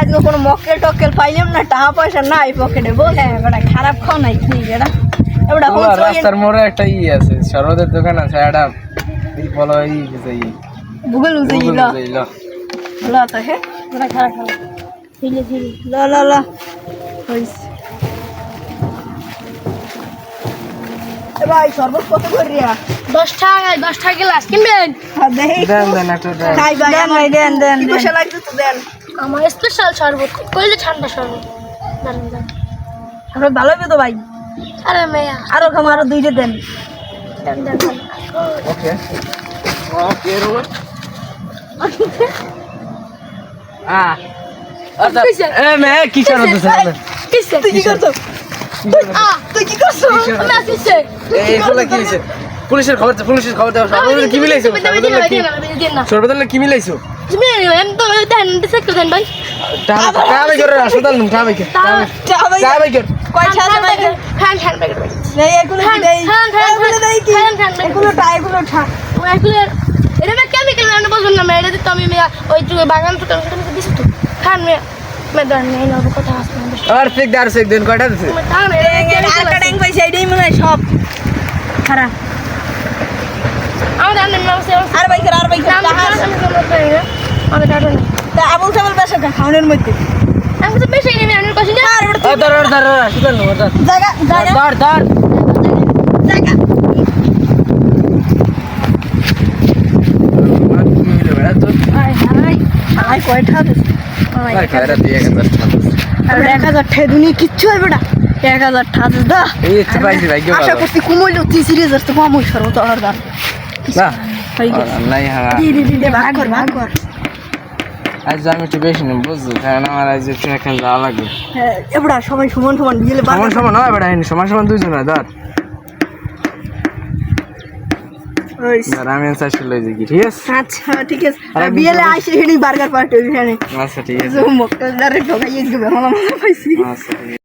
আজকে কোনো মক্কেল টক্কেল পাইলাম না, টাকা পয়সা নাই পকেটে, বলে বেটা খারাপ খাও নাই কি বেটা এবড়া রাস্তার মোড়ে একটা আছে শরবতের দোকান আছে, এটা বলো গুগল উজাইল ভালো আছে। হ্যাঁ বেটা খারাপ খাও ধীরে ধীরে লা লা লা হইছে। এ ভাই শরবত কত করে রিয়া? 10 টাকা গ্লাস কিনবেন? হ্যাঁ দেখি দেন একটা দেন। খাই ভাই দেন কি পয়সা লাগছে তো দেন। আমার স্পেশাল শরবত কইলে ঠান্ডা শরবত দেন। আপনার ভালো হবে তো ভাই? আরে মেয়া আরো খাম, আরো দুইটা দেন। দেন। ওকে ওকে রোল আচ্ছা এ মে কি করছ কিসে তুই কি করছ? তুই কি করছ? আমি আসছে এইগুলা কি হইছে? পুলিশের খবর দাও। সর্বদা কি মিলাইছো? সর্বদা কি মিলাইছো? তুমি এম তো দেন ডিসেক্ট দেন ভাই। টাকা করে হাসপাতাল নুন টাকা কর কয় ছাড়ে ভাই? খান প্যাকেট ভাই। এই এগুলো কি দেই? এগুলো দেই কি? এগুলো ঠা এগুলো এটা না কেমিক্যাল না বুঝুন না মেরে দিত আমি ওই যে বাগান তো তুমি দিছ তো খান মে দেন নেই না কথা আসবে আর ফেক দেন কয়টা দিছে? তুমি টান আরেকটা ট্যাঙ্ক পাইছে, এটাই মনে হয় সব খারাপ। আমার জানেন না আর ভাই কর আমি টাটা না তা আবুল সাবল বেশ খাওয়ানোর মধ্যে আমি তো বেশি নেই আমি কইছি না ধর হাসপাতাল নুন জায়গা ধর জায়গা হাই কয়টা দিস? আর 1000 টাকা দুনি কিচ্ছু হবে না। 1000 টাকা দিস দা। আশা করছি কুমইল 30,000 তো কম হইছে তো আর দাম না হই গেছে। নাই হ্যাঁ দে ভাগ কর আজ আমি একটু বেশি নেব বুঝছো, কারণ আমার আজ একটু এখানে যাওয়া লাগবে। হ্যাঁ এবড়া সবাই সমান দিলে সমান নয় বেটা, সমান দুইজন হয় ধর আমি চাইছি লই দেখি, ঠিক আছে? আচ্ছা ঠিক আছে। আর বিয়েলে আইসে হেডি বার্গার পার্টি ওইখানে আচ্ছা ঠিক আছে। মক্কেল দারে ঢোকাইয়ে দিবে, ভালো মজা পাইছি। আচ্ছা ঠিক আছে।